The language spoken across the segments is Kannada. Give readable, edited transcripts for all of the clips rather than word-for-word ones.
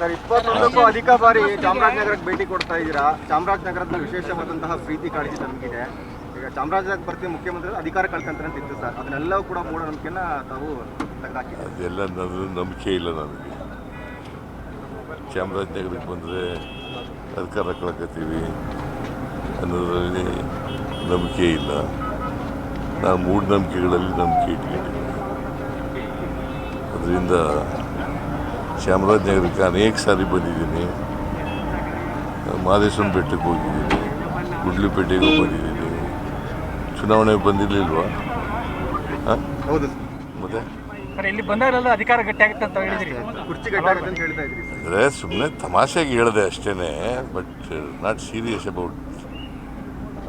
ಸರ್ 21ಕ್ಕೂ ಅಧಿಕ ಬಾರಿ ಚಾಮರಾಜನಗರಕ್ಕೆ ಭೇಟಿ ಕೊಡ್ತಾ ಇದ್ದೀರಾ. ಚಾಮರಾಜನಗರದ ವಿಶೇಷವಾದಂತಹ ಪ್ರೀತಿ ಕಾಳಜಿ ನಮಗಿದೆ. ಈಗ ಚಾಮರಾಜನಗರ ಬರ್ತಿ ಮುಖ್ಯಮಂತ್ರಿ ಅಧಿಕಾರ ಕಳ್ಕೊಂತಾರೆ ಅಂತ ಇತ್ತು ಸರ್, ಅದನ್ನೆಲ್ಲವೂ ಕೂಡ ಮೂಢನಂಬಿಕೆನ ತಾವು ತೆಗೆದುಹಾಕಿದ್ದಾರೆ. ಅದೆಲ್ಲ ನನ್ನ ನಂಬಿಕೆ ಇಲ್ಲ ನನಗೆ. ಚಾಮರಾಜನಗರಕ್ಕೆ ಬಂದರೆ ಅಧಿಕಾರ ಕಳ್ಕೊತೀವಿ ಅನ್ನೋದರಲ್ಲಿ ನಂಬಿಕೆ ಇಲ್ಲ. ನಾನು ಮೂಢನಂಬಿಕೆಗಳಲ್ಲಿ ನಂಬಿಕೆ ಇಟ್ಕೊಂಡಿದ್ದೀನಿ. ಅದರಿಂದ ಚಾಮರಾಜನಗರಕ್ಕೆ ಅನೇಕ ಸಾರಿ ಬಂದಿದ್ದೀನಿ. ಮಾದೇಶ್ವರ ಬೆಟ್ಟಕ್ಕೆ ಹೋಗಿದ್ದೀನಿ, ಗುಡ್ಲುಪೇಟೆಗೂ ಬಂದಿದ್ದೀನಿ. ಚುನಾವಣೆ ಬಂದಿರಲಿಲ್ವಾ? ಹೌದು. ಮತ್ತೆ ಇಲ್ಲಿ ಬಂದಾಗಲೆಲ್ಲ ಅಧಿಕಾರ ಗಟ್ಟಿಯಾಗುತ್ತೆ ಅಂತ ಹೇಳಿದ್ರಿ, ಕುರ್ಚಿ ಗಟ್ಟಾಗುತ್ತೆ ಅಂತ ಹೇಳ್ತಾ ಇದ್ರಿ. ಅಂದರೆ ಸುಮ್ಮನೆ ತಮಾಷೆಗೆ ಹೇಳಿದೆ ಅಷ್ಟೇ, ಬಟ್ ನಾಟ್ ಸೀರಿಯಸ್ ಅಬೌಟ್.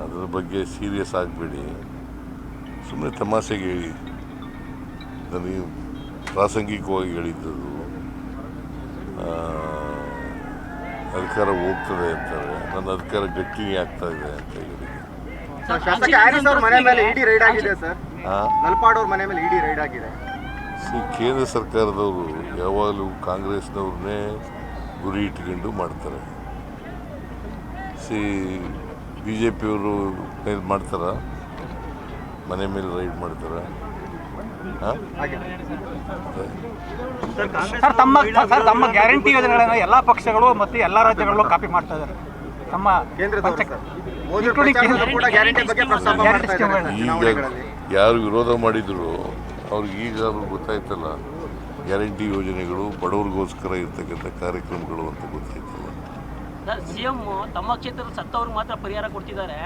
ಅದ್ರ ಬಗ್ಗೆ ಸೀರಿಯಸ್ ಆಗಬೇಡಿ, ಸುಮ್ಮನೆ ತಮಾಷೆಗೆ ಹೇಳಿ. ನನಗೆ ಪ್ರಾಸಂಗಿಕವಾಗಿ ಹೇಳಿದ್ದದು. ಅಧಿಕಾರ ಹೋಗ್ತದೆ ಅಂತಾರೆ, ನನ್ನ ಅಧಿಕಾರ ಗಟ್ಟಿನಿ ಆಗ್ತಾ ಇದೆ ಅಂತ ಹೇಳಿದೆ. ಶಾಸಕ ಹ್ಯಾರಿಸ್ ಅವ್ರ ಮನೆ ಮೇಲೆ ಇಡಿ ರೈಡ್ ಆಗಿದೆ ಸರ್. ನಲ್ಪಾಡ್ ಅವ್ರ ಮನೆ ಮೇಲೆ ಇಡಿ ರೈಡ್ ಆಗಿದೆ. ಕೇಂದ್ರ ಸರ್ಕಾರದವರು ಯಾವಾಗಲೂ ಕಾಂಗ್ರೆಸ್ನವ್ರನ್ನೇ ಗುರಿ ಇಟ್ಕೊಂಡು ಮಾಡ್ತಾರೆ. ಬಿ ಜೆ ಪಿಯವರು ಮೇಲೆ ಮಾಡ್ತಾರ, ಮನೆ ಮೇಲೆ ರೈಡ್ ಮಾಡ್ತಾರ. ಸರ್ ತಮ್ಮ ಗ್ಯಾರಂಟಿ ಯೋಜನೆಗಳನ್ನು ಎಲ್ಲ ಪಕ್ಷಗಳು ಮತ್ತು ಎಲ್ಲ ರಾಜ್ಯಗಳು ಕಾಪಿ ಮಾಡ್ತಾ ಇದ್ದಾರೆ. ತಮ್ಮ ಈಗ ಯಾರು ವಿರೋಧ ಮಾಡಿದ್ರು ಅವ್ರಿಗೆ ಈಗ ಗೊತ್ತಾಯ್ತಲ್ಲ, ಗ್ಯಾರಂಟಿ ಯೋಜನೆಗಳು ಬಡವ್ರಿಗೋಸ್ಕರ ಇರ್ತಕ್ಕಂಥ ಕಾರ್ಯಕ್ರಮಗಳು ಅಂತ ಗೊತ್ತಾಯ್ತಲ್ಲ. ಸರ್, ಸಿಎಂ ತಮ್ಮ ಕ್ಷೇತ್ರದ ಸತ್ತವ್ರಿಗೆ ಮಾತ್ರ ಪರಿಹಾರ ಕೊಡ್ತಿದ್ದಾರೆ,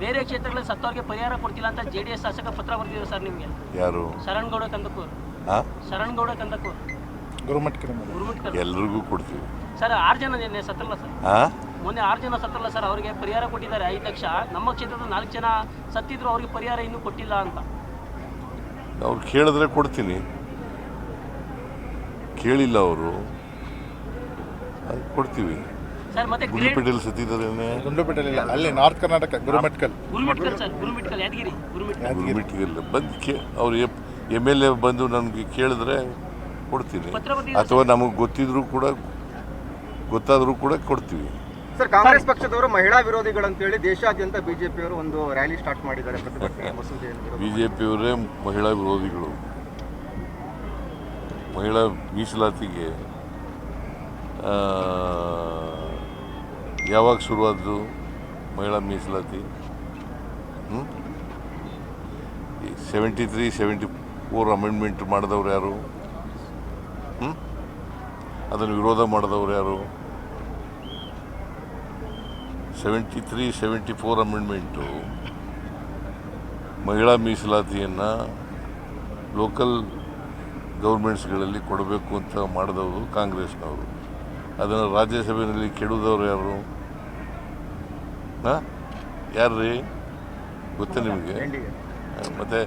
ಬೇರೆ ಕ್ಷೇತ್ರಗಳಲ್ಲಿ ಸತ್ತವ್ರಿಗೆ ಪರಿಹಾರ ಕೊಡ್ತಿಲ್ಲ ಅಂತ JDS ಶಾಸಕ ಪತ್ರ ಬರ್ತಿದ್ರು ಸರ್ ನಿಮಗೆ. ಯಾರು? ಶರಣ್ಗೌಡ ಕಂದಕೂರ್. ಶರಣ್ಗೌಡ ಕಂದಕೂರ್ ಗುರುಮಠಕರ್ ಎಲ್ರಿಗೂ ಕೊಡ್ತೀವಿ ಸರ್. 6 ಜನ ಸತ್ತಲ್ಲ ಸರ್, ಮೊನ್ನೆ 6 ಜನ ಸತ್ತಲ್ಲ ಸರ್, ಅವರಿಗೆ ಪರಿಹಾರ ಕೊಟ್ಟಿದ್ದಾರೆ 5 ಲಕ್ಷ. ನಮ್ಮ ಕ್ಷೇತ್ರದ 4 ಜನ ಸತ್ತಿದ್ರು, ಅವ್ರಿಗೆ ಪರಿಹಾರ ಇನ್ನೂ ಕೊಟ್ಟಿಲ್ಲ ಅಂತ. ಅವ್ರು ಕೇಳಿದ್ರೆ ಕೊಡ್ತೀನಿ, ಕೇಳಿಲ್ಲ ಅವರು, ಕೊಡ್ತೀವಿ. ಸರ್ ಮತ್ತೆ ಗುಂಡ್ಲುಪೇಟೆಯಲ್ಲಿ ಸತ್ತಿದ್ದಾರೆ. ಗುಂಡ್ಲುಪೇಟೆಯಲ್ಲಿ ಅಲ್ಲೇ ನಾರ್ತ್ ಕರ್ನಾಟಕ ಗುರುಮಠಕಲ್ ಸರ್, ಗುರುಮಿಟ್ಕಲ್ ಯಾದಗಿರಿ ಗುರುಮಿಟ್ಕಲ್ ಬಂದು ಅವ್ರು MLA ಬಂದು ನನಗೆ ಕೇಳಿದ್ರೆ ಕೊಡ್ತೀನಿ, ಅಥವಾ ನಮಗೆ ಗೊತ್ತಾದರೂ ಕೂಡ ಕೊಡ್ತೀವಿ. ಸರ್, ಕಾಂಗ್ರೆಸ್ ಪಕ್ಷದವರು ಮಹಿಳಾ ವಿರೋಧಿಗಳಂತೇಳಿ ದೇಶಾದ್ಯಂತ ಬಿಜೆಪಿಯವರು ಒಂದು ರ್ಯಾಲಿ ಸ್ಟಾರ್ಟ್ ಮಾಡಿದ್ದಾರೆ. ಬಿಜೆಪಿಯವರೇ ಮಹಿಳಾ ವಿರೋಧಿಗಳು. ಮಹಿಳಾ ಮೀಸಲಾತಿಗೆ ಯಾವಾಗ ಶುರುವಾದ್ದು ಮಹಿಳಾ ಮೀಸಲಾತಿ? 73, 74 ಅಮೆಂಡ್ಮೆಂಟ್ ಮಾಡಿದವ್ರು ಯಾರು? ಅದನ್ನು ವಿರೋಧ ಮಾಡಿದವ್ರು ಯಾರು? 73, 74 ಅಮೆಂಡ್ಮೆಂಟು ಮಹಿಳಾ ಮೀಸಲಾತಿಯನ್ನು ಲೋಕಲ್ ಗೌರ್ಮೆಂಟ್ಸ್ಗಳಲ್ಲಿ ಕೊಡಬೇಕು ಅಂತ ಮಾಡಿದವರು ಕಾಂಗ್ರೆಸ್ನವರು. ಅದನ್ನು ರಾಜ್ಯಸಭೆಯಲ್ಲಿ ಕೆಡುವುದವ್ರು ಯಾರು? ಯಾರ್ರೀ ಗೊತ್ತಾ ನಿಮಗೆ? ಮತ್ತು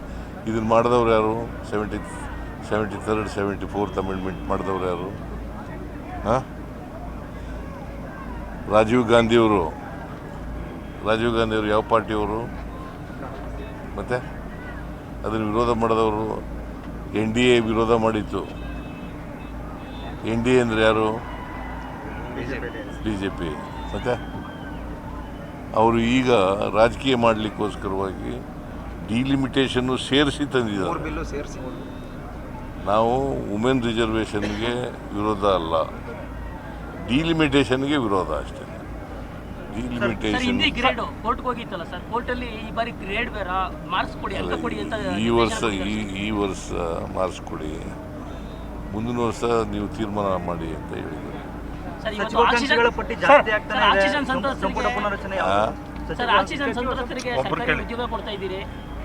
ಇದನ್ನು ಮಾಡಿದವ್ರು ಯಾರು? 73rd, 74th ಅಮೆಂಡ್ಮೆಂಟ್ ಮಾಡಿದವ್ರು ಯಾರು? ರಾಜೀವ್ ಗಾಂಧಿಯವರು ಯಾವ ಪಾರ್ಟಿಯವರು? ಮತ್ತು ಅದನ್ನು ವಿರೋಧ ಮಾಡಿದವರು NDA ವಿರೋಧ ಮಾಡಿತ್ತು. NDA ಅಂದರೆ ಯಾರು? BJP. ಮತ್ತು ಅವರು ಈಗ ರಾಜಕೀಯ ಮಾಡಲಿಕ್ಕೋಸ್ಕರವಾಗಿ ಡಿಲಿಮಿಟೇಷನ್ನು ಸೇರಿಸಿ ತಂದಿದ್ದಾರೆ. ನಾವು ವುಮೆನ್ ರಿಸರ್ವೇಷನ್ಗೆ ವಿರೋಧ ಅಲ್ಲ, ಡಿಲಿಮಿಟೇಷನ್ಗೆ ವಿರೋಧ ಅಷ್ಟೇ. ಡಿಲಿಮಿಟೇಷನ್ ಕೋರ್ಟ್ಗೆ ಹೋಗಿತ್ತಲ್ಲ ಸರ್, ಕೋರ್ಟಲ್ಲಿ ಈ ಬಾರಿ ಗ್ರೇಡ್ ಬೇರೆ ಮಾರ್ಕ್ಸ್ ಕೊಡಿ ಅಂತ ಕೊಡಿ ಅಂತ. ಈ ವರ್ಷ ಮಾರ್ಕ್ಸ್ ಕೊಡಿ, ಮುಂದಿನ ವರ್ಷ ನೀವು ತೀರ್ಮಾನ ಮಾಡಿ ಅಂತ ಹೇಳಿದರು.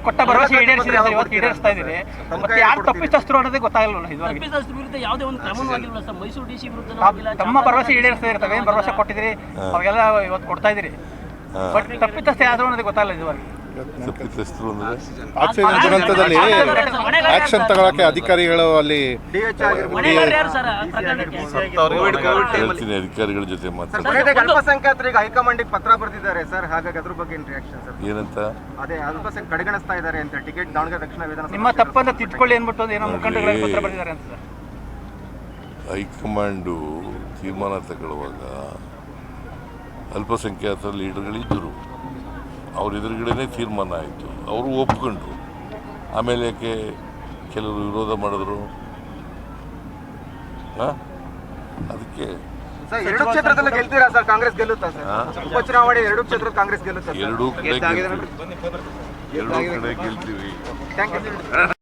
ಕೊಟ್ಟ ಭರವಸೆ ಈಡೇರಿಸ್ತಾ ಇದ್ದೀರಿ, ಮತ್ತೆ ಯಾರು ತಪ್ಪಿತಸ್ಥರು ಅನ್ನೋದೇ ಗೊತ್ತಾಗಲ್ಲ. ತಪ್ಪಿತಸ್ಥರ ವಿರುದ್ಧ ಯಾವುದೇ ಒಂದು ಕ್ರಮವಾಗಿಲ್ಲ ಸರ್. ಮೈಸೂರು DC ವಿರುದ್ಧ ತಮ್ಮ ಭರವಸೆ ಈಡೇರಿಸ್ತಾ ಇರ್ತವೆ, ಏನು ಭರವಸೆ ಕೊಟ್ಟಿದ್ದೀರಿ ಅವಾಗೆಲ್ಲ ಇವತ್ತು ಕೊಡ್ತಾ ಇದ್ದೀರಿ, ಬಟ್ ತಪ್ಪಿತಸ್ಥ ಯಾರು ಅನ್ನೋದೇ ಗೊತ್ತಾಗಲ್ಲ ಇದುವರೆಗೆ. ತಪ್ಪಿತಸ್ಥರು ಅಂದರೆ ಆಕ್ಸಿಜನ್ ದುರಂತದಲ್ಲಿ ಆಕ್ಷನ್ ತಗೊಳಕ್ಕೆ ಅಧಿಕಾರಿಗಳು ಅಲ್ಲಿ ಹೇಳ್ತೀನಿ, ಅಧಿಕಾರಿಗಳ ಜೊತೆ ಅಲ್ಪಸಂಖ್ಯಾತರಿಗೆ ಹೈಕಮಾಂಡಿಗೆ ಪತ್ರ ಬರೆದಿದ್ದಾರೆ ಸರ್. ಹಾಗಾಗಿ ಅದ್ರ ಬಗ್ಗೆ ರಿಯಾಕ್ಷನ್ ಸರ್? ಏನಂತ? ಅದೇ ಅಲ್ಪಸಂಖ್ಯಾತ ಕಡೆಗಣಿಸ್ತಾ ಇದ್ದಾರೆ ಅಂತ, ಟಿಕೆಟ್ ದಾವಣಗೆರೆ ದಕ್ಷಿಣ ವಿಧಾನಸಭೆ ನಿಮ್ಮ ತಪ್ಪನ್ನು ತಿದ್ದುಕೊಳ್ಳಿ ಅಂದ್ಬಿಟ್ಟು ಏನೋ ಮುಖಂಡಗಳಿಗೆ ಪತ್ರ ಬರೆದಿದ್ದಾರೆ ಅಂತ ಸರ್. ಹೈಕಮಾಂಡು ತೀರ್ಮಾನ ತಗೊಳ್ಳುವಾಗ ಅಲ್ಪಸಂಖ್ಯಾತ ಲೀಡರ್ಗಳಿದ್ದರು, ಅವ್ರ ಎದುರುಗಡೆನೇ ತೀರ್ಮಾನ ಆಯಿತು, ಅವರು ಒಪ್ಕೊಂಡ್ರು. ಆಮೇಲೆ ಯಾಕೆ ಕೆಲವರು ವಿರೋಧ ಮಾಡಿದ್ರು? ಅದಕ್ಕೆ ಸರ್, 2 ಕ್ಷೇತ್ರದಲ್ಲೂ ಗೆಲ್ತೀರಾ ಸರ್? ಕಾಂಗ್ರೆಸ್ ಗೆಲ್ಲುತ್ತಾ ಸರ್? ಉಪಚುನಾವಣೆ 2 ಕ್ಷೇತ್ರ ಕಾಂಗ್ರೆಸ್ ಗೆಲ್ಲುತ್ತಾ? ಎರಡೂ ಕಡೆ ಗೆಲ್ತೀವಿ. Thank you.